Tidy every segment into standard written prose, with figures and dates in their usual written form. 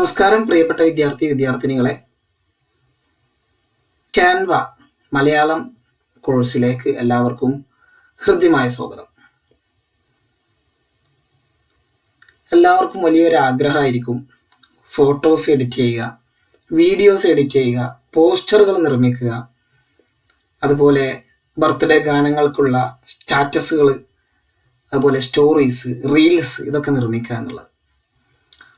നമസ്കാരം പ്രിയപ്പെട്ട വിദ്യാർത്ഥിനികളെ. ക്യാൻവ മലയാളം കോഴ്സിലേക്ക് എല്ലാവർക്കും ഹൃദ്യമായ സ്വാഗതം. എല്ലാവർക്കും വലിയൊരു ആഗ്രഹമായിരിക്കും ഫോട്ടോസ് എഡിറ്റ് ചെയ്യുക, വീഡിയോസ് എഡിറ്റ് ചെയ്യുക, പോസ്റ്ററുകൾ നിർമ്മിക്കുക, അതുപോലെ ബർത്ത്ഡേ ഗാനങ്ങൾക്കുള്ള സ്റ്റാറ്റസുകൾ, അതുപോലെ സ്റ്റോറീസ്, റീൽസ് ഇതൊക്കെ നിർമ്മിക്കുക എന്നുള്ളത്.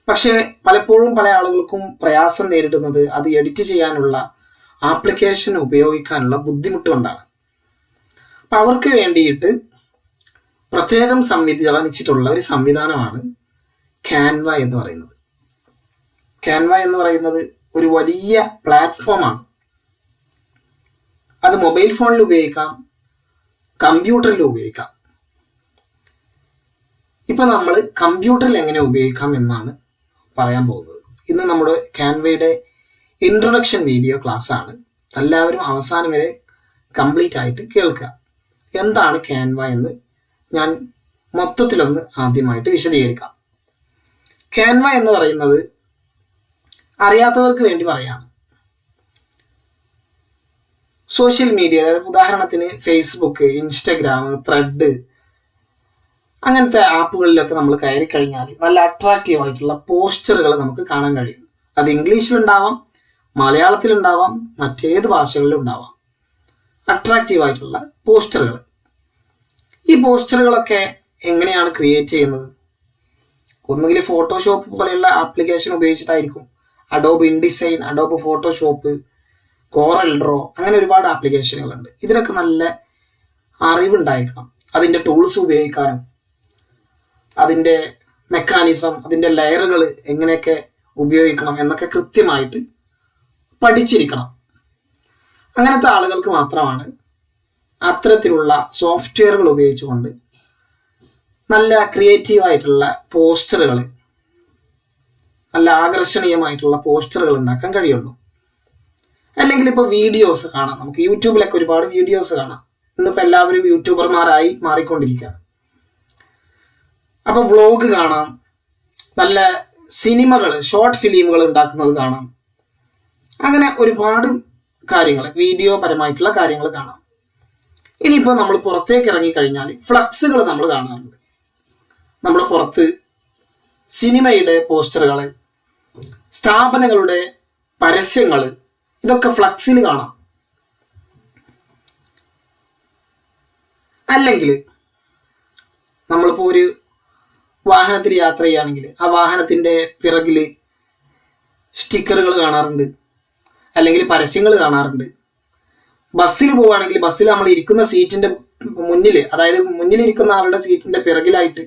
പക്ഷേ പലപ്പോഴും പല ആളുകൾക്കും പ്രയാസം നേരിടുന്നത് അത് എഡിറ്റ് ചെയ്യാനുള്ള ആപ്ലിക്കേഷൻ ഉപയോഗിക്കാനുള്ള ബുദ്ധിമുട്ട് കൊണ്ടാണ്. അപ്പം അവർക്ക് വേണ്ടിയിട്ട് പ്രത്യേകം സംവിധാനിച്ചിട്ടുള്ള ഒരു സംവിധാനമാണ് ക്യാൻവ എന്ന് പറയുന്നത്. ക്യാൻവ എന്ന് പറയുന്നത് ഒരു വലിയ പ്ലാറ്റ്ഫോമാണ്. അത് മൊബൈൽ ഫോണിൽ ഉപയോഗിക്കാം, കമ്പ്യൂട്ടറിൽ ഉപയോഗിക്കാം. ഇപ്പം നമ്മൾ കമ്പ്യൂട്ടറിൽ എങ്ങനെ ഉപയോഗിക്കാം എന്നാണ് പറയാൻ പോകുന്നത്. ഇന്ന് നമ്മുടെ ക്യാൻവയുടെ ഇൻട്രൊഡക്ഷൻ വീഡിയോ ക്ലാസ് ആണ്. എല്ലാവരും അവസാനം വരെ കംപ്ലീറ്റ് ആയിട്ട് കേൾക്കുക. എന്താണ് ക്യാൻവ എന്ന് ഞാൻ മൊത്തത്തിലൊന്ന് ആദ്യമായിട്ട് വിശദീകരിക്കാം. ക്യാൻവ എന്ന് പറയുന്നത് അറിയാത്തവർക്ക് വേണ്ടി പറയാണ്. സോഷ്യൽ മീഡിയ, അതായത് ഉദാഹരണത്തിന് ഫേസ്ബുക്ക്, ഇൻസ്റ്റഗ്രാം, ത്രെഡ് അങ്ങനത്തെ ആപ്പുകളിലൊക്കെ നമ്മൾ കയറി കഴിഞ്ഞാൽ നല്ല അട്രാക്റ്റീവ് ആയിട്ടുള്ള പോസ്റ്ററുകൾ നമുക്ക് കാണാൻ കഴിയും. അത് ഇംഗ്ലീഷിലുണ്ടാവാം, മലയാളത്തിലുണ്ടാവാം, മറ്റേത് ഭാഷകളിലും ഉണ്ടാവാം. അട്രാക്റ്റീവ് ആയിട്ടുള്ള പോസ്റ്ററുകൾ. ഈ പോസ്റ്ററുകളൊക്കെ എങ്ങനെയാണ് ക്രിയേറ്റ് ചെയ്യുന്നത്? ഒന്നുകിൽ ഫോട്ടോഷോപ്പ് പോലെയുള്ള ആപ്ലിക്കേഷൻ ഉപയോഗിച്ചിട്ടായിരിക്കും. Adobe InDesign, Adobe Photoshop, Corel Draw, അങ്ങനെ ഒരുപാട് ആപ്ലിക്കേഷനുകളുണ്ട്. ഇതിനൊക്കെ നല്ല അറിവുണ്ടായിരിക്കണം. അതിൻ്റെ ടൂൾസ് ഉപയോഗിക്കാനും അതിൻ്റെ മെക്കാനിസം, അതിൻ്റെ ലെയറുകൾ എങ്ങനെയൊക്കെ ഉപയോഗിക്കണം എന്നൊക്കെ കൃത്യമായിട്ട് പഠിച്ചിരിക്കണം. അങ്ങനത്തെ ആളുകൾക്ക് മാത്രമാണ് അത്തരത്തിലുള്ള സോഫ്റ്റ്വെയറുകൾ ഉപയോഗിച്ചുകൊണ്ട് നല്ല ക്രിയേറ്റീവായിട്ടുള്ള പോസ്റ്ററുകൾ, നല്ല ആകർഷണീയമായിട്ടുള്ള പോസ്റ്ററുകൾ ഉണ്ടാക്കാൻ കഴിയുള്ളൂ. അല്ലെങ്കിൽ ഇപ്പോൾ വീഡിയോസ് കാണാം. നമുക്ക് യൂട്യൂബിലൊക്കെ ഒരുപാട് വീഡിയോസ് കാണാം. ഇന്നിപ്പോൾ എല്ലാവരും യൂട്യൂബർമാരായി മാറിക്കൊണ്ടിരിക്കുകയാണ്. അപ്പോൾ വ്ളോഗ് കാണാം, നല്ല സിനിമകൾ, ഷോർട്ട് ഫിലിമുകൾ ഉണ്ടാക്കുന്നത് കാണാം. അങ്ങനെ ഒരുപാട് കാര്യങ്ങൾ, വീഡിയോ പരമായിട്ടുള്ള കാര്യങ്ങൾ കാണാം. ഇനിയിപ്പോൾ നമ്മൾ പുറത്തേക്ക് ഇറങ്ങിക്കഴിഞ്ഞാൽ ഫ്ലക്സുകൾ നമ്മൾ കാണാറുണ്ട്. നമ്മുടെ പുറത്ത് സിനിമയുടെ പോസ്റ്ററുകൾ, സ്ഥാപനങ്ങളുടെ പരസ്യങ്ങൾ, ഇതൊക്കെ ഫ്ലക്സിൽ കാണാം. അല്ലെങ്കിൽ നമ്മളിപ്പോൾ ഒരു വാഹനത്തിൽ യാത്ര ചെയ്യുകയാണെങ്കിൽ ആ വാഹനത്തിൻ്റെ പിറകിൽ സ്റ്റിക്കറുകൾ കാണാറുണ്ട്, അല്ലെങ്കിൽ പരസ്യങ്ങൾ കാണാറുണ്ട്. ബസ്സിൽ പോവുകയാണെങ്കിൽ ബസ്സിൽ നമ്മൾ ഇരിക്കുന്ന സീറ്റിൻ്റെ മുന്നിൽ, അതായത് മുന്നിലിരിക്കുന്ന ആളുടെ സീറ്റിൻ്റെ പിറകിലായിട്ട്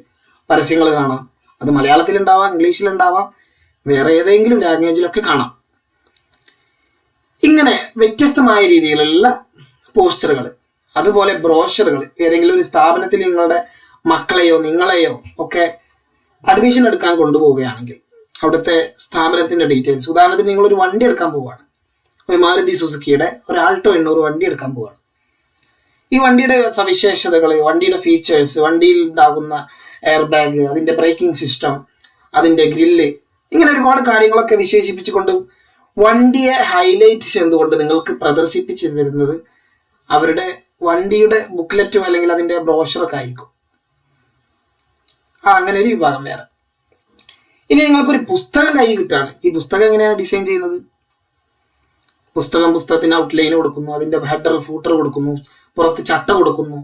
പരസ്യങ്ങൾ കാണാം. അത് മലയാളത്തിലുണ്ടാവാം, ഇംഗ്ലീഷിലുണ്ടാവാം, വേറെ ഏതെങ്കിലും ലാംഗ്വേജിലൊക്കെ കാണാം. ഇങ്ങനെ വ്യത്യസ്തമായ രീതിയിലുള്ള പോസ്റ്ററുകൾ, അതുപോലെ ബ്രോഷറുകൾ, ഏതെങ്കിലും ഒരു സ്ഥാപനത്തിൽ നിങ്ങളുടെ മക്കളെയോ നിങ്ങളെയോ ഒക്കെ അഡ്മിഷൻ എടുക്കാൻ കൊണ്ടുപോവുകയാണെങ്കിൽ അവിടുത്തെ സ്ഥാപനത്തിൻ്റെ ഡീറ്റെയിൽസ്, ഉദാഹരണത്തിന് നിങ്ങളൊരു വണ്ടി എടുക്കാൻ പോവുകയാണ്, ഒരു മാരുതി സുസുക്കിയുടെ ഒരു ആൾട്ടോ 800 വണ്ടി എടുക്കാൻ പോവുകയാണ്. ഈ വണ്ടിയുടെ സവിശേഷതകൾ, വണ്ടിയുടെ ഫീച്ചേഴ്സ്, വണ്ടിയിൽ ഉണ്ടാകുന്ന എയർ ബാഗ്, അതിൻ്റെ ബ്രേക്കിംഗ് സിസ്റ്റം, അതിൻ്റെ ഗ്രില്ല്, ഇങ്ങനെ ഒരുപാട് കാര്യങ്ങളൊക്കെ വിശേഷിപ്പിച്ചുകൊണ്ട് വണ്ടിയെ ഹൈലൈറ്റ് ചെയ്തുകൊണ്ട് നിങ്ങൾക്ക് പ്രദർശിപ്പിച്ചു തരുന്നത് അവരുടെ വണ്ടിയുടെ ബുക്ക്ലെറ്റും അല്ലെങ്കിൽ അതിൻ്റെ ബ്രോഷറൊക്കെ ആയിരിക്കും. അങ്ങനെ ഒരു വിഭാഗം വേറെ. ഇനി നിങ്ങൾക്കൊരു പുസ്തകം കൈ കിട്ടുകയാണ്. ഈ പുസ്തകം എങ്ങനെയാണ് ഡിസൈൻ ചെയ്യുന്നത്? പുസ്തകത്തിന് ഔട്ട്ലൈൻ കൊടുക്കുന്നു, അതിൻ്റെ ഹെഡർ ഫൂട്ടർ കൊടുക്കുന്നു, പുറത്ത് ചട്ട കൊടുക്കുന്നു,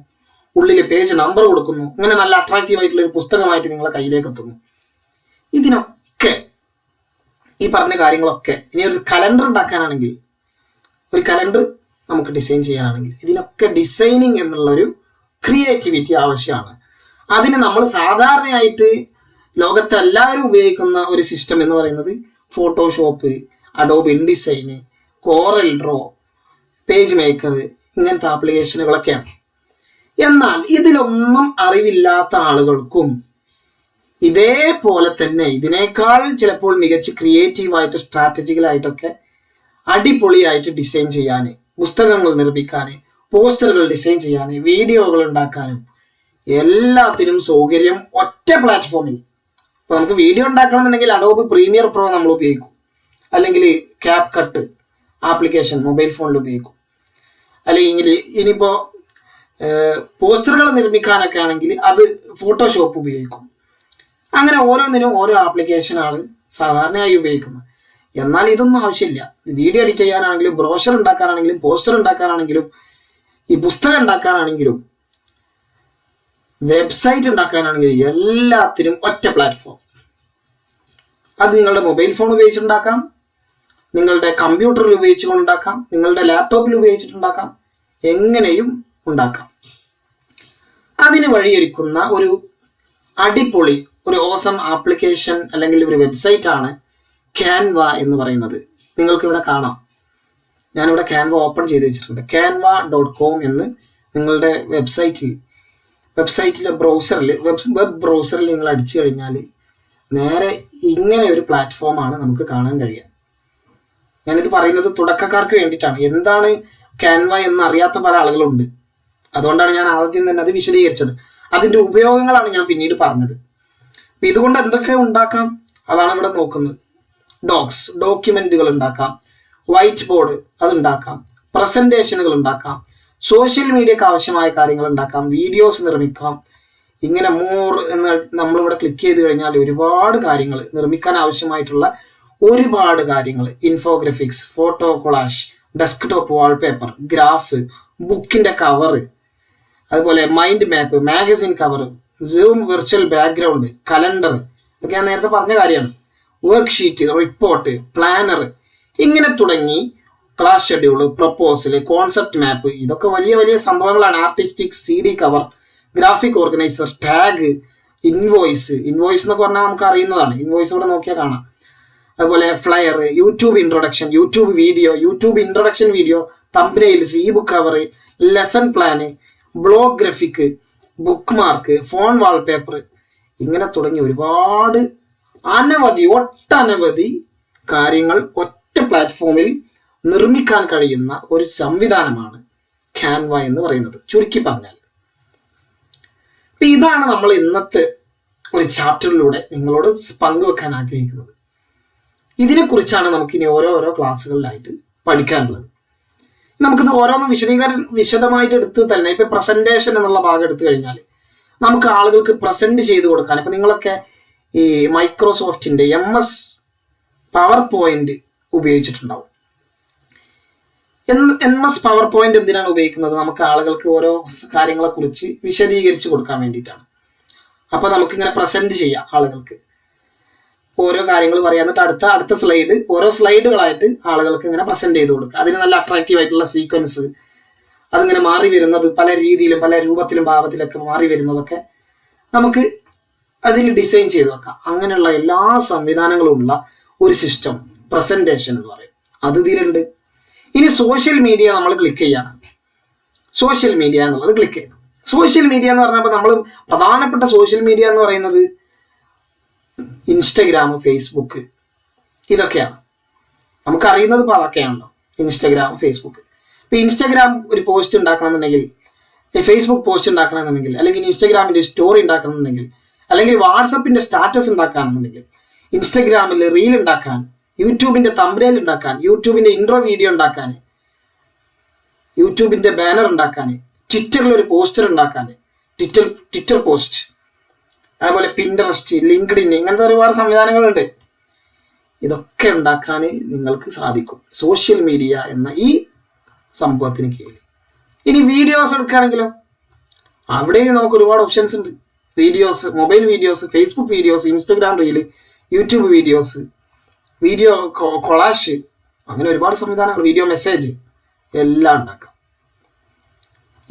ഉള്ളിൽ പേജ് നമ്പർ കൊടുക്കുന്നു. ഇങ്ങനെ നല്ല അട്രാക്റ്റീവ് ആയിട്ടുള്ള ഒരു പുസ്തകമായിട്ട് നിങ്ങളെ കയ്യിലേക്ക് എത്തുന്നു. ഇതിനൊക്കെ ഈ പറഞ്ഞ കാര്യങ്ങളൊക്കെ, ഇനി ഒരു കലണ്ടർ ഉണ്ടാക്കാനാണെങ്കിൽ, ഒരു കലണ്ടർ നമുക്ക് ഡിസൈൻ ചെയ്യാനാണെങ്കിൽ, ഇതിനൊക്കെ ഡിസൈനിങ് എന്നുള്ളൊരു ക്രിയേറ്റിവിറ്റി ആവശ്യമാണ്. അതിന് നമ്മൾ സാധാരണയായിട്ട് ലോകത്തെ എല്ലാവരും ഉപയോഗിക്കുന്ന ഒരു സിസ്റ്റം എന്ന് പറയുന്നത് Photoshop, Adobe InDesign, Corel Draw, PageMaker, ഇങ്ങനത്തെ ആപ്ലിക്കേഷനുകളൊക്കെയാണ്. എന്നാൽ ഇതിലൊന്നും അറിവില്ലാത്ത ആളുകൾക്കും ഇതേപോലെ തന്നെ ഇതിനേക്കാൾ ചിലപ്പോൾ മികച്ച ക്രിയേറ്റീവായിട്ട് സ്ട്രാറ്റജിക്കലായിട്ടൊക്കെ അടിപൊളിയായിട്ട് ഡിസൈൻ ചെയ്യാൻ, പുസ്തകങ്ങൾ നിർമ്മിക്കാൻ, പോസ്റ്ററുകൾ ഡിസൈൻ ചെയ്യാൻ, വീഡിയോകൾ ഉണ്ടാക്കാനും എല്ലാത്തിനും സൗകര്യം ഒറ്റ പ്ലാറ്റ്ഫോമിൽ, അപ്പോൾ നമുക്ക് വീഡിയോ ഉണ്ടാക്കണമെന്നുണ്ടെങ്കിൽ അഡോബ് പ്രീമിയർ പ്രോ നമ്മൾ ഉപയോഗിക്കും, അല്ലെങ്കിൽ ക്യാപ് കട്ട് ആപ്ലിക്കേഷൻ മൊബൈൽ ഫോണിൽ ഉപയോഗിക്കും. അല്ലെങ്കിൽ ഇനിയിപ്പോൾ പോസ്റ്ററുകൾ നിർമ്മിക്കാനൊക്കെ ആണെങ്കിൽ അത് ഫോട്ടോഷോപ്പ് ഉപയോഗിക്കും. അങ്ങനെ ഓരോന്നിനും ഓരോ ആപ്ലിക്കേഷനാണ് സാധാരണയായി ഉപയോഗിക്കുന്നത്. എന്നാൽ ഇതൊന്നും ആവശ്യമില്ല. വീഡിയോ എഡിറ്റ് ചെയ്യാനാണെങ്കിലും ബ്രോഷർ ഉണ്ടാക്കാനാണെങ്കിലും പോസ്റ്റർ ഉണ്ടാക്കാനാണെങ്കിലും ഈ പുസ്തകം ഉണ്ടാക്കാനാണെങ്കിലും വെബ്സൈറ്റ് ഉണ്ടാക്കാനാണെങ്കിലും എല്ലാത്തിനും ഒറ്റ പ്ലാറ്റ്ഫോം. അത് നിങ്ങളുടെ മൊബൈൽ ഫോൺ ഉപയോഗിച്ചിട്ടുണ്ടാക്കാം, നിങ്ങളുടെ കമ്പ്യൂട്ടറിൽ ഉപയോഗിച്ചുകൊണ്ടുണ്ടാക്കാം, നിങ്ങളുടെ ലാപ്ടോപ്പിൽ ഉപയോഗിച്ചിട്ടുണ്ടാക്കാം, എങ്ങനെയും ഉണ്ടാക്കാം. അതിന് വഴിയൊരുക്കുന്ന ഒരു അടിപൊളി ഒരു ഓസം ആപ്ലിക്കേഷൻ അല്ലെങ്കിൽ ഒരു വെബ്സൈറ്റ് ആണ് ക്യാൻവ എന്ന് പറയുന്നത്. നിങ്ങൾക്ക് ഇവിടെ കാണാം, ഞാനിവിടെ ക്യാൻവ ഓപ്പൺ ചെയ്ത് വെച്ചിട്ടുണ്ട്. canva.com എന്ന് നിങ്ങളുടെ വെബ്സൈറ്റിലെ ബ്രൗസറിൽ വെബ് ബ്രൗസറിൽ നിങ്ങൾ അടിച്ചു കഴിഞ്ഞാൽ നേരെ ഇങ്ങനെ ഒരു പ്ലാറ്റ്ഫോമാണ് നമുക്ക് കാണാൻ കഴിയുക. ഞാനിത് പറയുന്നത് തുടക്കക്കാർക്ക് വേണ്ടിയിട്ടാണ്. എന്താണ് ക്യാൻവ എന്ന് അറിയാത്ത പല ആളുകളുണ്ട്. അതുകൊണ്ടാണ് ഞാൻ ആദ്യം തന്നെ അത് വിശദീകരിച്ചത്. അതിൻ്റെ ഉപയോഗങ്ങളാണ് ഞാൻ പിന്നീട് പറഞ്ഞത്. അപ്പം ഇതുകൊണ്ട് എന്തൊക്കെ ഉണ്ടാക്കാം അതാണ് ഇവിടെ നോക്കുന്നത്. ഡോക്യുമെന്റുകൾ ഉണ്ടാക്കാം, വൈറ്റ് ബോർഡ് അതുണ്ടാക്കാം, പ്രസന്റേഷനുകൾ ഉണ്ടാക്കാം, സോഷ്യൽ മീഡിയക്ക് ആവശ്യമായ കാര്യങ്ങൾ ഉണ്ടാക്കാം, വീഡിയോസ് നിർമ്മിക്കാം. ഇങ്ങനെ മോർ എന്ന് നമ്മളിവിടെ ക്ലിക്ക് ചെയ്ത് കഴിഞ്ഞാൽ ഒരുപാട് കാര്യങ്ങൾ നിർമ്മിക്കാൻ ആവശ്യമായിട്ടുള്ള ഒരുപാട് കാര്യങ്ങൾ, infographics, photo collage, desktop wallpaper, graph, ബുക്കിന്റെ കവർ, അതുപോലെ mind map, magazine cover, zoom virtual background, calendar, ഇതൊക്കെ ഞാൻ നേരത്തെ പറഞ്ഞ കാര്യമാണ്. വർക്ക് ഷീറ്റ്, റിപ്പോർട്ട്, പ്ലാനർ, ഇങ്ങനെ തുടങ്ങി class schedule, proposal, concept map, ഇതൊക്കെ വലിയ വലിയ സംഭവങ്ങളാണ്. Artistic CD cover, graphic organiser, tag, invoice എന്നൊക്കെ പറഞ്ഞാൽ നമുക്ക് അറിയുന്നതാണ്. ഇൻവോയ്സ് ഇവിടെ നോക്കിയാൽ കാണാം. അതുപോലെ flyer, YouTube introduction video, thumbnails, ebook cover, lesson plan, blog graphic, bookmark, phone wallpaper, ഇങ്ങനെ തുടങ്ങി ഒരുപാട് ഒട്ടനവധി കാര്യങ്ങൾ ഒറ്റ പ്ലാറ്റ്ഫോമിൽ നിർമ്മിക്കാൻ കഴിയുന്ന ഒരു സംവിധാനമാണ് ക്യാൻവ എന്ന് പറയുന്നത്, ചുരുക്കി പറഞ്ഞാൽ. അപ്പൊ ഇതാണ് നമ്മൾ ഇന്നത്തെ ഒരു ചാപ്റ്ററിലൂടെ നിങ്ങളോട് പങ്കുവെക്കാൻ ആഗ്രഹിക്കുന്നത്. ഇതിനെക്കുറിച്ചാണ് നമുക്കിനി ഓരോ ക്ലാസ്സുകളിലായിട്ട് പഠിക്കാനുള്ളത്. നമുക്കിത് ഓരോന്നും വിശദമായിട്ട് എടുത്ത് തന്നെ ഇപ്പൊ പ്രസന്റേഷൻ എന്നുള്ള ഭാഗം എടുത്തു കഴിഞ്ഞാൽ നമുക്ക് ആളുകൾക്ക് പ്രസന്റ് ചെയ്ത് കൊടുക്കാൻ, ഇപ്പൊ നിങ്ങളൊക്കെ ഈ മൈക്രോസോഫ്റ്റിന്റെ MS പവർ പോയിന്റ് ഉപയോഗിച്ചിട്ടുണ്ടാവും. MS പവർ പോയിന്റ് എന്തിനാണ് ഉപയോഗിക്കുന്നത്? നമുക്ക് ആളുകൾക്ക് ഓരോ കാര്യങ്ങളെ കുറിച്ച് വിശദീകരിച്ച് കൊടുക്കാൻ വേണ്ടിയിട്ടാണ്. അപ്പൊ നമുക്കിങ്ങനെ പ്രസന്റ് ചെയ്യാം, ആളുകൾക്ക് ഓരോ കാര്യങ്ങൾ പറയാം. എന്നിട്ട് അടുത്ത സ്ലൈഡ്, ഓരോ സ്ലൈഡുകളായിട്ട് ആളുകൾക്ക് ഇങ്ങനെ പ്രസന്റ് ചെയ്ത് കൊടുക്കുക. അതിന് നല്ല അട്രാക്റ്റീവ് ആയിട്ടുള്ള സീക്വൻസ്, അതിങ്ങനെ മാറി വരുന്നത് പല രീതിയിലും പല രൂപത്തിലും ഭാവത്തിലൊക്കെ മാറി വരുന്നതൊക്കെ നമുക്ക് അതിൽ ഡിസൈൻ ചെയ്ത് വെക്കാം. അങ്ങനെയുള്ള എല്ലാ സംവിധാനങ്ങളും ഉള്ള ഒരു സിസ്റ്റം പ്രസന്റേഷൻ എന്ന് പറയും. അത് ഇതിലുണ്ട്. ഇനി സോഷ്യൽ മീഡിയ നമ്മൾ ക്ലിക്ക് ചെയ്യാണ്. സോഷ്യൽ മീഡിയ എന്നുള്ളത് ക്ലിക്ക് ചെയ്തു. സോഷ്യൽ മീഡിയ എന്ന് പറഞ്ഞപ്പോൾ നമ്മൾ പ്രധാനപ്പെട്ട സോഷ്യൽ മീഡിയ എന്ന് പറയുന്നത് ഇൻസ്റ്റഗ്രാം, ഫേസ്ബുക്ക്, ഇതൊക്കെയാണ് നമുക്കറിയുന്നത്. ഇപ്പോൾ അതൊക്കെയാണല്ലോ ഇൻസ്റ്റഗ്രാം, ഫേസ്ബുക്ക്. ഇപ്പോൾ ഇൻസ്റ്റഗ്രാം ഒരു പോസ്റ്റ് ഉണ്ടാക്കണമെന്നുണ്ടെങ്കിൽ, ഫേസ്ബുക്ക് പോസ്റ്റ് ഉണ്ടാക്കണമെന്നുണ്ടെങ്കിൽ, അല്ലെങ്കിൽ ഇൻസ്റ്റഗ്രാമിൻ്റെ സ്റ്റോറി ഉണ്ടാക്കണമെന്നുണ്ടെങ്കിൽ, അല്ലെങ്കിൽ വാട്സപ്പിൻ്റെ സ്റ്റാറ്റസ് ഉണ്ടാക്കുകയാണെന്നുണ്ടെങ്കിൽ, ഇൻസ്റ്റഗ്രാമിൽ റീൽ ഉണ്ടാക്കാൻ, യൂട്യൂബിൻ്റെ തംബ്നെയിൽ ഉണ്ടാക്കാൻ, യൂട്യൂബിൻ്റെ ഇൻട്രോ വീഡിയോ ഉണ്ടാക്കാൻ, യൂട്യൂബിൻ്റെ ബാനർ ഉണ്ടാക്കാൻ, ട്വിറ്ററിൽ ഒരു പോസ്റ്റർ ഉണ്ടാക്കാൻ, ട്വിറ്റർ പോസ്റ്റ്, അതുപോലെ പിൻട്രസ്റ്റ്, ലിങ്ക്ഡിൻ, ഇങ്ങനത്തെ ഒരുപാട് സംവിധാനങ്ങളുണ്ട്. ഇതൊക്കെ ഉണ്ടാക്കാൻ നിങ്ങൾക്ക് സാധിക്കും സോഷ്യൽ മീഡിയ എന്ന ഈ സംഭവത്തിന് കീഴിൽ. ഇനി വീഡിയോസ് എടുക്കുകയാണെങ്കിലും അവിടെയും നമുക്ക് ഒരുപാട് ഓപ്ഷൻസ് ഉണ്ട്. Videos, mobile videos, Facebook videos, Instagram reel, YouTube videos, video collage, അങ്ങനെ ഒരുപാട് സംവിധാനങ്ങൾ, വീഡിയോ മെസ്സേജ് എല്ലാം ഉണ്ടാക്കാം.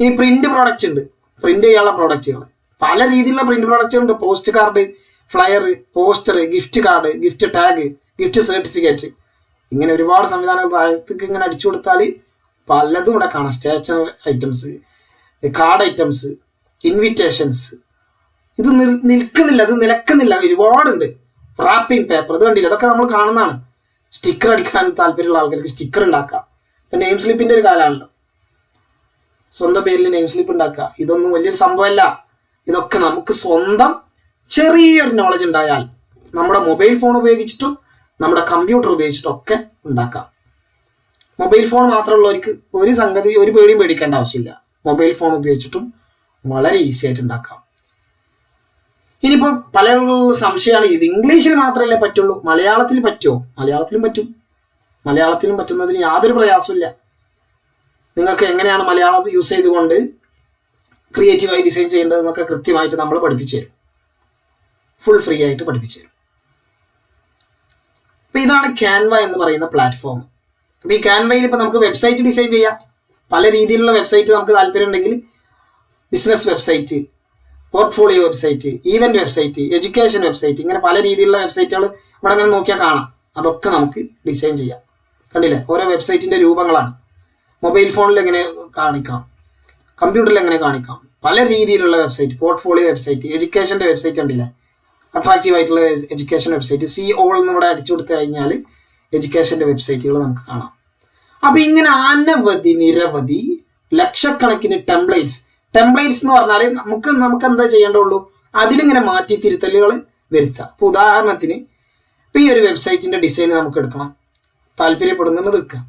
ഇനി പ്രിന്റ് പ്രോഡക്റ്റ് ഉണ്ട്, പ്രിന്റ് ചെയ്യാനുള്ള പ്രോഡക്റ്റുകൾ, പല രീതിയിലുള്ള പ്രിന്റ് പ്രോഡക്റ്റുകൾ ഉണ്ട്. Postcard, flyer, poster, gift card, gift tag, gift certificate, ഇങ്ങനെ ഒരുപാട് സംവിധാനങ്ങൾ താഴത്തേക്ക് ഇങ്ങനെ അടിച്ചു കൊടുത്താൽ പലതും ഇവിടെ കാണാം. Stationery items, card items, invitations. ഇത് നിലക്കുന്നില്ല, ഒരുപാടുണ്ട്. റാപ്പിംഗ് പേപ്പർ, ഇത് കണ്ടില്ല, ഇതൊക്കെ നമ്മൾ കാണുന്നതാണ്. സ്റ്റിക്കർ അടിക്കാൻ താല്പര്യമുള്ള ആൾക്കാർക്ക് സ്റ്റിക്കർ ഉണ്ടാക്കാം. ഇപ്പം നെയിം സ്ലിപ്പിന്റെ ഒരു കാലമാണല്ലോ, സ്വന്തം പേരിൽ നെയിം സ്ലിപ്പ് ഉണ്ടാക്കുക. ഇതൊന്നും വലിയൊരു സംഭവമല്ല. ഇതൊക്കെ നമുക്ക് സ്വന്തം ചെറിയൊരു നോളജ് ഉണ്ടായാൽ നമ്മുടെ മൊബൈൽ ഫോൺ ഉപയോഗിച്ചിട്ടും നമ്മുടെ കമ്പ്യൂട്ടർ ഉപയോഗിച്ചിട്ടും ഒക്കെ ഉണ്ടാക്കാം. മൊബൈൽ ഫോൺ മാത്രമുള്ളവർക്ക് ഒരു പേടിയും പേടിക്കേണ്ട ആവശ്യമില്ല. മൊബൈൽ ഫോൺ ഉപയോഗിച്ചിട്ടും വളരെ ഈസി ആയിട്ട് ഉണ്ടാക്കാം. ഇനിയിപ്പോൾ പല സംശയമാണ്, ഇത് ഇംഗ്ലീഷിൽ മാത്രമല്ലേ പറ്റുള്ളൂ, മലയാളത്തിൽ പറ്റുമോ? മലയാളത്തിലും പറ്റും. മലയാളത്തിലും പറ്റുന്നതിന് യാതൊരു പ്രയാസമില്ല. നിങ്ങൾക്ക് എങ്ങനെയാണ് മലയാളം യൂസ് ചെയ്തുകൊണ്ട് ക്രിയേറ്റീവായി ഡിസൈൻ ചെയ്യേണ്ടതെന്നൊക്കെ കൃത്യമായിട്ട് നമ്മൾ പഠിപ്പിച്ചു തരും. ഫുൾ ഫ്രീ ആയിട്ട് പഠിപ്പിച്ചു തരും. അപ്പം ഇതാണ് ക്യാൻവ എന്ന് പറയുന്ന പ്ലാറ്റ്ഫോം. അപ്പോൾ ഈ ക്യാൻവയിൽ ഇപ്പോൾ നമുക്ക് വെബ്സൈറ്റ് ഡിസൈൻ ചെയ്യാം. പല രീതിയിലുള്ള വെബ്സൈറ്റ് നമുക്ക് താല്പര്യം ഉണ്ടെങ്കിൽ business website, portfolio website, event website, education website, ഇങ്ങനെ പല രീതിയിലുള്ള വെബ്സൈറ്റുകൾ ഇവിടെ അങ്ങനെ നോക്കിയാൽ കാണാം. അതൊക്കെ നമുക്ക് ഡിസൈൻ ചെയ്യാം. കണ്ടില്ലേ, ഓരോ വെബ്സൈറ്റിൻ്റെ രൂപങ്ങളാണ്. മൊബൈൽ ഫോണിൽ എങ്ങനെ കാണിക്കാം, കമ്പ്യൂട്ടറിൽ എങ്ങനെ കാണിക്കാം, പല രീതിയിലുള്ള വെബ്സൈറ്റ്, പോർട്ട്ഫോളിയോ വെബ്സൈറ്റ്, എഡ്യൂക്കേഷൻ്റെ വെബ്സൈറ്റ് കണ്ടില്ലേ, അട്രാക്റ്റീവ് ആയിട്ടുള്ള എഡ്യൂക്കേഷൻ വെബ്സൈറ്റ്. CO എന്ന് ഇവിടെ അടിച്ചു കൊടുത്തു കഴിഞ്ഞാൽ എഡ്യൂക്കേഷൻ്റെ വെബ്സൈറ്റുകൾ നമുക്ക് കാണാം. അപ്പോൾ ഇങ്ങനെ അനവധി നിരവധി ലക്ഷക്കണക്കിന് ടെംപ്ലേറ്റ്സ് എന്ന് പറഞ്ഞാൽ നമുക്ക് എന്താ ചെയ്യേണ്ടുള്ളൂ, അതിലിങ്ങനെ മാറ്റി തിരുത്തലുകൾ വരുത്തുക. ഇപ്പോൾ ഉദാഹരണത്തിന് ഇപ്പോൾ ഈ ഒരു വെബ്സൈറ്റിൻ്റെ ഡിസൈൻ നമുക്ക് എടുക്കണം, താല്പര്യപ്പെടുന്നത് വെക്കുക.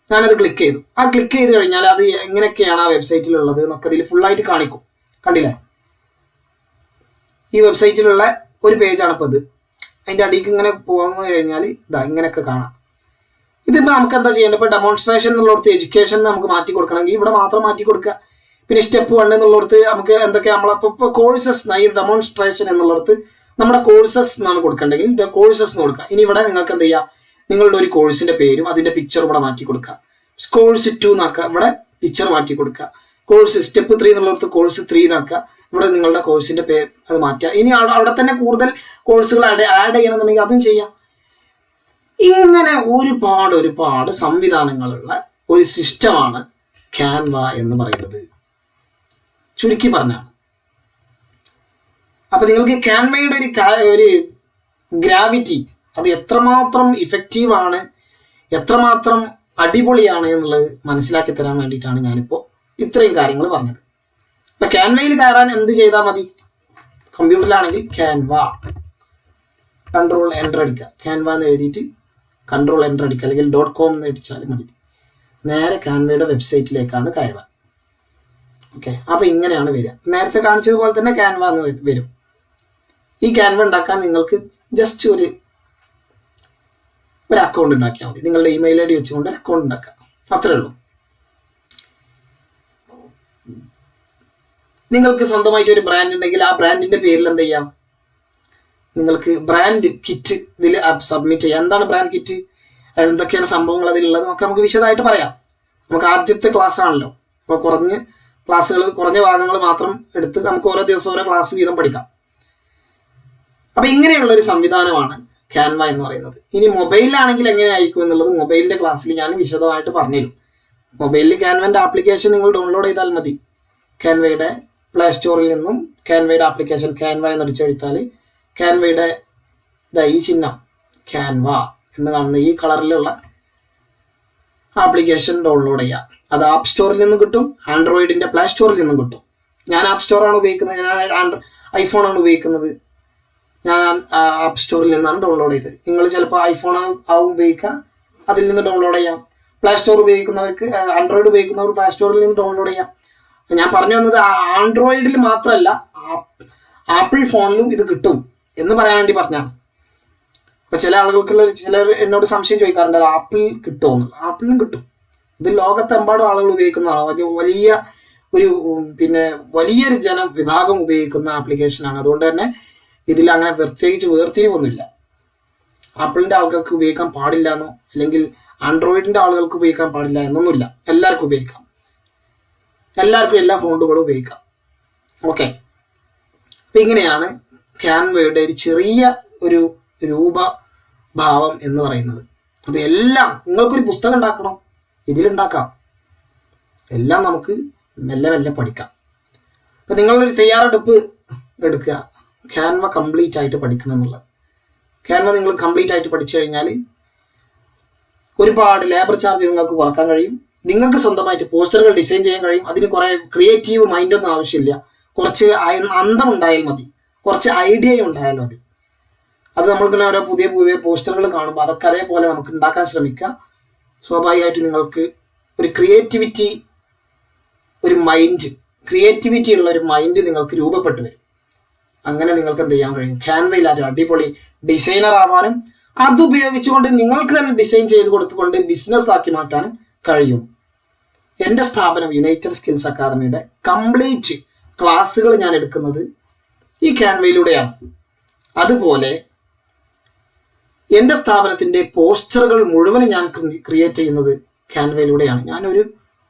ഞാനത് ക്ലിക്ക് ചെയ്തു. ആ ക്ലിക്ക് ചെയ്ത് കഴിഞ്ഞാൽ അത് എങ്ങനെയൊക്കെയാണ് ആ വെബ്സൈറ്റിലുള്ളത് എന്നൊക്കെ ഇതിൽ ഫുള്ളായിട്ട് കാണിക്കും. കണ്ടില്ലേ, ഈ വെബ്സൈറ്റിലുള്ള ഒരു പേജാണ് ഇപ്പോൾ ഇത്. അതിൻ്റെ അടിയിലേക്ക് ഇങ്ങനെ പോകുന്നു കഴിഞ്ഞാൽ ഇതാ ഇങ്ങനെയൊക്കെ കാണാം. ഇതിപ്പോൾ നമുക്ക് എന്താ ചെയ്യേണ്ടത്, ഇപ്പോൾ ഡെമോൺസ്ട്രേഷൻ എന്നുള്ളടത്ത് എഡ്യൂക്കേഷൻ നമുക്ക് മാറ്റി കൊടുക്കണമെങ്കിൽ ഇവിടെ മാത്രം മാറ്റി കൊടുക്കുക. പിന്നെ സ്റ്റെപ്പ് 1 എന്നുള്ളടത്ത് നമുക്ക് എന്തൊക്കെ നമ്മളിപ്പോൾ കോഴ്സസ്, ഈ ഡെമോൺസ്ട്രേഷൻ എന്നുള്ളടത്ത് നമ്മുടെ കോഴ്സസ് എന്നാണ് കൊടുക്കേണ്ടെങ്കിൽ കോഴ്സസ് എന്ന് കൊടുക്കുക. ഇനി ഇവിടെ നിങ്ങൾക്ക് എന്ത് ചെയ്യുക, നിങ്ങളുടെ ഒരു കോഴ്സിൻ്റെ പേരും അതിൻ്റെ പിക്ചറും ഇവിടെ മാറ്റി കൊടുക്കുക. കോഴ്സ് 2 എന്നാക്കുക, ഇവിടെ പിക്ചർ മാറ്റി കൊടുക്കുക. കോഴ്സ് സ്റ്റെപ്പ് 3 എന്നുള്ളടത്ത് കോഴ്സ് 3 എന്നാക്കുക, ഇവിടെ നിങ്ങളുടെ കോഴ്സിൻ്റെ പേര് അത് മാറ്റുക. ഇനി അവിടെ തന്നെ കൂടുതൽ കോഴ്സുകൾ ആഡ് ചെയ്യണമെന്നുണ്ടെങ്കിൽ അതും ചെയ്യാം. ഇങ്ങനെ ഒരുപാട് സംവിധാനങ്ങളുള്ള ഒരു സിസ്റ്റമാണ് ക്യാൻവ എന്ന് പറയുന്നത്, ചുരുക്കി പറഞ്ഞാണ്. അപ്പൊ നിങ്ങൾക്ക് ക്യാൻവയുടെ ഒരു ഗ്രാവിറ്റി, അത് എത്രമാത്രം ഇഫക്റ്റീവാണ്, എത്രമാത്രം അടിപൊളിയാണ് എന്നുള്ളത് മനസ്സിലാക്കി തരാൻ വേണ്ടിയിട്ടാണ് ഞാനിപ്പോൾ ഇത്രയും കാര്യങ്ങൾ പറഞ്ഞത്. ഇപ്പൊ ക്യാൻവയിൽ കയറാൻ എന്ത് ചെയ്താൽ മതി, കമ്പ്യൂട്ടറിലാണെങ്കിൽ ക്യാൻവ Ctrl+Enter അടിക്കുക, ക്യാൻവ എന്ന് എഴുതിയിട്ട് Ctrl+Enter അടിക്കുക, അല്ലെങ്കിൽ .com എന്ന് അടിച്ചാലും മതി. നേരെ ക്യാൻവയുടെ വെബ്സൈറ്റിലേക്കാണ് കയറുക. ഓക്കെ, അപ്പോൾ ഇങ്ങനെയാണ് വരിക. നേരത്തെ കാണിച്ചതുപോലെ തന്നെ ക്യാൻവ എന്ന് വരും. ഈ ക്യാൻവ ഉണ്ടാക്കാൻ നിങ്ങൾക്ക് ജസ്റ്റ് ഒരു അക്കൗണ്ട് ഉണ്ടാക്കിയാൽ മതി. നിങ്ങളുടെ ഇമെയിൽ ID വെച്ചുകൊണ്ട് ഒരു അക്കൗണ്ട് ഉണ്ടാക്കുക, അത്രേ ഉള്ളൂ. നിങ്ങൾക്ക് സ്വന്തമായിട്ട് ഒരു ബ്രാൻഡ് ഉണ്ടെങ്കിൽ ആ ബ്രാൻഡിന്റെ പേരിൽ എന്ത് ചെയ്യാം, നിങ്ങൾക്ക് ബ്രാൻഡ് കിറ്റ് ഇതിൽ സബ്മിറ്റ് ചെയ്യാം. എന്താണ് ബ്രാൻഡ് കിറ്റ്, എന്തൊക്കെയാണ് സംഭവങ്ങൾ അതിലുള്ളത് നമുക്ക് വിശദമായിട്ട് പറയാം. നമുക്ക് ആദ്യത്തെ ക്ലാസ് ആണല്ലോ, അപ്പോൾ കുറഞ്ഞ ഭാഗങ്ങൾ മാത്രം എടുത്ത് നമുക്ക് ഓരോ ദിവസം ഓരോ ക്ലാസ് വീതം പഠിക്കാം. അപ്പം ഇങ്ങനെയുള്ള ഒരു സംവിധാനമാണ് ക്യാൻവ എന്ന് പറയുന്നത്. ഇനി മൊബൈലിലാണെങ്കിൽ എങ്ങനെയായിരിക്കും എന്നുള്ളത് മൊബൈലിൻ്റെ ക്ലാസ്സിൽ ഞാൻ വിശദമായിട്ട് പറഞ്ഞുതരും. മൊബൈലിൽ ക്യാൻവൻ്റെ ആപ്ലിക്കേഷൻ നിങ്ങൾ ഡൗൺലോഡ് ചെയ്താൽ മതി. ക്യാൻവയുടെ പ്ലേ സ്റ്റോറിൽ നിന്നും ക്യാൻവയുടെ ആപ്ലിക്കേഷൻ ക്യാൻവ എന്ന് അടിച്ചെടുത്താൽ ക്യാൻവയുടെ ഈ ചിഹ്നം ക്യാൻവ എന്ന് കാണുന്ന ഈ കളറിലുള്ള ആപ്ലിക്കേഷൻ ഡൗൺലോഡ് ചെയ്യാം. അത് ആപ്പ് സ്റ്റോറിൽ നിന്നും കിട്ടും, ആൻഡ്രോയിഡിൻ്റെ പ്ലേ സ്റ്റോറിൽ നിന്നും കിട്ടും. ഞാൻ ആപ്പ് സ്റ്റോറാണ് ഉപയോഗിക്കുന്നത്, ഞാൻ ഐഫോണാണ് ഉപയോഗിക്കുന്നത്. ഞാൻ ആപ്പ് സ്റ്റോറിൽ നിന്നാണ് ഡൗൺലോഡ് ചെയ്തത്. നിങ്ങൾ ചിലപ്പോൾ ഐഫോൺ ആവും ഉപയോഗിക്കുക, അതിൽ നിന്ന് ഡൗൺലോഡ് ചെയ്യാം. പ്ലേ സ്റ്റോർ ഉപയോഗിക്കുന്നവർക്ക്, ആൻഡ്രോയിഡ് ഉപയോഗിക്കുന്നവർ പ്ലേ സ്റ്റോറിൽ നിന്ന് ഡൗൺലോഡ് ചെയ്യാം. ഞാൻ പറഞ്ഞു വന്നത് ആൻഡ്രോയിഡിൽ മാത്രമല്ല ആപ്പിൾ ഫോണിലും ഇത് കിട്ടും എന്ന് പറയാൻ വേണ്ടി പറഞ്ഞാണ്. അപ്പോൾ ചിലർ എന്നോട് സംശയം ചോദിക്കാറുണ്ട്, ആപ്പിൾ കിട്ടുമോ എന്നുള്ളത്. ആപ്പിളിനും കിട്ടും. ഇത് ലോകത്തെമ്പാടും ആളുകൾ ഉപയോഗിക്കുന്നതാണ്. വലിയൊരു വിഭാഗം ഉപയോഗിക്കുന്ന ആപ്ലിക്കേഷനാണ്. അതുകൊണ്ട് തന്നെ ഇതിൽ അങ്ങനെ പ്രത്യേകിച്ച് വേർതിരിവൊന്നുമില്ല. ആപ്പിളിൻ്റെ ആളുകൾക്ക് ഉപയോഗിക്കാൻ പാടില്ല എന്നോ അല്ലെങ്കിൽ ആൻഡ്രോയിഡിൻ്റെ ആളുകൾക്ക് ഉപയോഗിക്കാൻ പാടില്ല എന്നൊന്നുമില്ല. എല്ലാവർക്കും ഉപയോഗിക്കാം, എല്ലാവർക്കും എല്ലാ ഫോണുകളും ഉപയോഗിക്കാം. ഓക്കെ, അപ്പം ഇങ്ങനെയാണ് ക്യാൻവയുടെ ഒരു ചെറിയ ഒരു രൂപഭാവം എന്ന് പറയുന്നത്. അപ്പം എല്ലാം നിങ്ങൾക്കൊരു പുസ്തകം ഉണ്ടാക്കണം, ഇതിലുണ്ടാക്കാം. എല്ലാം നമുക്ക് മെല്ലെ മെല്ലെ പഠിക്കാം. അപ്പം നിങ്ങളൊരു തയ്യാറെടുപ്പ് എടുക്കുക, ക്യാൻവ കംപ്ലീറ്റ് ആയിട്ട് പഠിക്കണം എന്നുള്ളത്. ക്യാൻവ നിങ്ങൾ കംപ്ലീറ്റ് ആയിട്ട് പഠിച്ചു കഴിഞ്ഞാൽ ഒരുപാട് ലേബർ ചാർജ് നിങ്ങൾക്ക് കുറക്കാൻ കഴിയും. നിങ്ങൾക്ക് സ്വന്തമായിട്ട് പോസ്റ്ററുകൾ ഡിസൈൻ ചെയ്യാൻ കഴിയും. അതിന് കുറേ ക്രിയേറ്റീവ് മൈൻഡൊന്നും ആവശ്യമില്ല. കുറച്ച് അന്തം ഉണ്ടായാൽ മതി, കുറച്ച് ഐഡിയ ഉണ്ടായാൽ മതി. അത് നമ്മൾക്കുള്ള ഓരോ പുതിയ പുതിയ പോസ്റ്ററുകൾ കാണുമ്പോൾ അതൊക്കെ അതേപോലെ നമുക്ക് ഉണ്ടാക്കാൻ ശ്രമിക്കുക. സ്വാഭാവികമായിട്ട് നിങ്ങൾക്ക് ഒരു ക്രിയേറ്റിവിറ്റി ഉള്ള ഒരു മൈൻഡ് നിങ്ങൾക്ക് രൂപപ്പെട്ടു വരും. അങ്ങനെ നിങ്ങൾക്ക് എന്ത് ചെയ്യാൻ കഴിയും? ക്യാൻവയിൽ ഒരു അടിപൊളി ഡിസൈനർ ആവാനും അത് ഉപയോഗിച്ചുകൊണ്ട് നിങ്ങൾക്ക് തന്നെ ഡിസൈൻ ചെയ്ത് കൊടുത്തുകൊണ്ട് ബിസിനസ് ആക്കി മാറ്റാനും കഴിയും. എൻ്റെ സ്ഥാപനം യുണൈറ്റഡ് സ്കിൽസ് അക്കാദമിയുടെ കംപ്ലീറ്റ് ക്ലാസ്സുകൾ ഞാൻ എടുക്കുന്നത് ഈ ക്യാൻവയിലൂടെയാണ്. അതുപോലെ എൻ്റെ സ്ഥാപനത്തിൻ്റെ പോസ്റ്ററുകൾ മുഴുവനും ഞാൻ ക്രിയേറ്റ് ചെയ്യുന്നത് ക്യാൻവയിലൂടെയാണ്. ഞാനൊരു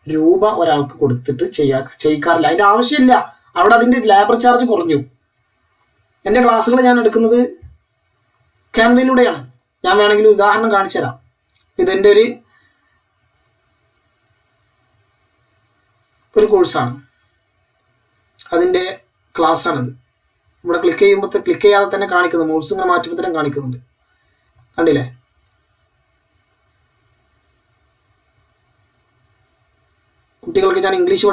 രൂപ ഒരാൾക്ക് കൊടുത്തിട്ട് ചെയ്യിക്കാറില്ല. അതിൻ്റെ ആവശ്യമില്ല. അവിടെ അതിൻ്റെ ലേബർ ചാർജ് കുറഞ്ഞു. എൻ്റെ ക്ലാസ്സുകൾ ഞാൻ എടുക്കുന്നത് ക്യാൻവയിലൂടെയാണ്. ഞാൻ വേണമെങ്കിൽ ഉദാഹരണം കാണിച്ചു തരാം. ഇതെൻ്റെ ഒരു കോഴ്സാണ്, അതിൻ്റെ ക്ലാസ്സാണിത്. ഇവിടെ ക്ലിക്ക് ചെയ്യാതെ തന്നെ കാണിക്കുന്നു. മോഡ്സ് ഇങ്ങനെ മാറ്റുമ്പോൾ തന്നെ കാണിക്കുന്നുണ്ട്. കണ്ടില്ലേ? കുട്ടികൾക്ക് ഞാൻ ഇംഗ്ലീഷ്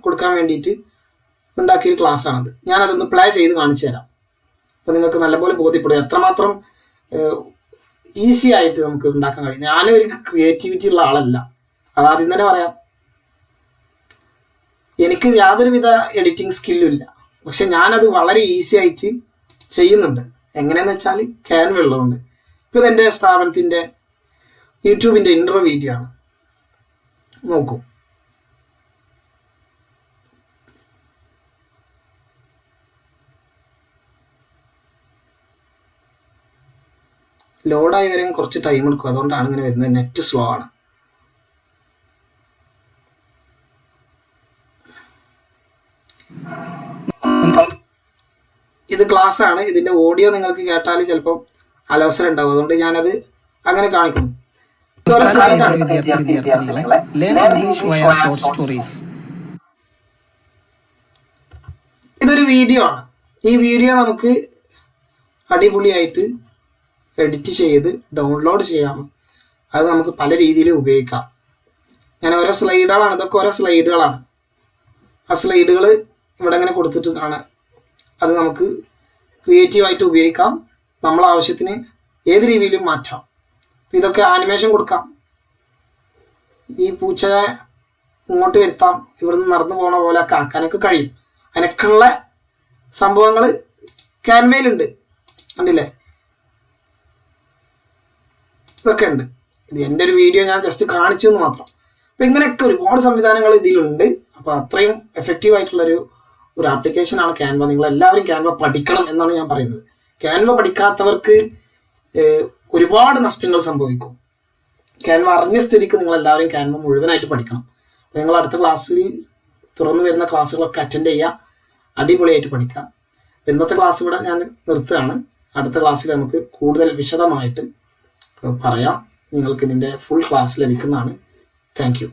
കൊടുക്കാൻ വേണ്ടിയിട്ട് ഉണ്ടാക്കിയൊരു ക്ലാസ്സാണത്. ഞാനതൊന്ന് പ്ലേ ചെയ്ത് കാണിച്ചു തരാം. അപ്പോൾ നിങ്ങൾക്ക് നല്ലപോലെ ബോധ്യപ്പെടും എത്രമാത്രം ഈസി ആയിട്ട് നമുക്ക് ഉണ്ടാക്കാൻ കഴിയും. ഞാനൊരു ക്രിയേറ്റിവിറ്റി ഉള്ള ആളല്ല, അതാദ്യം തന്നെ പറയാം. എനിക്ക് യാതൊരുവിധ എഡിറ്റിംഗ് സ്കില്ലും ഇല്ല. പക്ഷെ ഞാനത് വളരെ ഈസി ആയിട്ട് ചെയ്യുന്നുണ്ട്. എങ്ങനെയാന്ന് വെച്ചാൽ ക്യാൻവ ഉള്ളതുകൊണ്ട്. ഇപ്പോൾ ഇതെൻ്റെ സ്ഥാപനത്തിൻ്റെ യൂട്യൂബിൻ്റെ ഇൻട്രോ വീഡിയോ ആണ്. നോക്കൂ. ലോഡായി വരാൻ കുറച്ച് ടൈം എടുക്കും, അതുകൊണ്ടാണ് ഇങ്ങനെ വരുന്നത്. നെറ്റ് സ്ലോ ആണ്. ഇത് ക്ലാസ് ആണ്. ഇതിന്റെ ഓഡിയോ നിങ്ങൾക്ക് കേട്ടാൽ ചിലപ്പോൾ അലോസരം ഉണ്ടാവും. അതുകൊണ്ട് ഞാനത് അങ്ങനെ കാണിക്കുന്നു. ഇതൊരു വീഡിയോ ആണ്. ഈ വീഡിയോ നമുക്ക് അടിപൊളിയായിട്ട് എഡിറ്റ് ചെയ്ത് ഡൗൺലോഡ് ചെയ്യാം. അത് നമുക്ക് പല രീതിയിലും ഉപയോഗിക്കാം. ഞാൻ ഓരോ സ്ലൈഡുകളാണ്, ഇതൊക്കെ ഓരോ സ്ലൈഡുകളാണ്. ആ സ്ലൈഡുകൾ ഇവിടെ ഇങ്ങനെ കൊടുത്തിട്ട് കാണാം. അത് നമുക്ക് ക്രിയേറ്റീവായിട്ട് ഉപയോഗിക്കാം. നമ്മളെ ആവശ്യത്തിന് ഏത് രീതിയിലും മാറ്റാം. ഇതൊക്കെ ആനിമേഷൻ കൊടുക്കാം. ഈ പൂച്ചയെ ഇങ്ങോട്ട് വരുത്താം, ഇവിടുന്ന് നടന്നു പോണ പോലെ ഒക്കെ ആക്കാനൊക്കെ കഴിയും. അതിനൊക്കെയുള്ള സംഭവങ്ങൾ ക്യാൻവയിലുണ്ട്. കണ്ടില്ലേ? ഇതൊക്കെ ഉണ്ട്. ഇത് എൻ്റെ ഒരു വീഡിയോ ഞാൻ ജസ്റ്റ് കാണിച്ചു എന്ന് മാത്രം. അപ്പം ഇങ്ങനെയൊക്കെ ഒരുപാട് സംവിധാനങ്ങൾ ഇതിലുണ്ട്. അപ്പോൾ അത്രയും എഫക്റ്റീവ് ആയിട്ടുള്ളൊരു ആപ്ലിക്കേഷനാണ് ക്യാൻവ. നിങ്ങളെല്ലാവരും ക്യാൻവ പഠിക്കണം എന്നാണ് ഞാൻ പറയുന്നത്. ക്യാൻവ പഠിക്കാത്തവർക്ക് ഒരുപാട് നഷ്ടങ്ങൾ സംഭവിക്കും. ക്യാൻവ അറിഞ്ഞ സ്ഥിതിക്ക് നിങ്ങളെല്ലാവരും ക്യാൻവ മുഴുവനായിട്ട് പഠിക്കണം. നിങ്ങൾ അടുത്ത ക്ലാസ്സിൽ തുറന്നു വരുന്ന ക്ലാസ്സുകളൊക്കെ അറ്റൻഡ് ചെയ്യുക, അടിപൊളിയായിട്ട് പഠിക്കുക. ഇന്നത്തെ ക്ലാസ് ഇവിടെ ഞാൻ നിർത്തുകയാണ്. അടുത്ത ക്ലാസ്സിൽ നമുക്ക് കൂടുതൽ വിശദമായിട്ട് പറയാം. നിങ്ങൾക്ക് ഇതിൻ്റെ ഫുൾ ക്ലാസ് ലഭിക്കുന്നതാണ്. Thank you.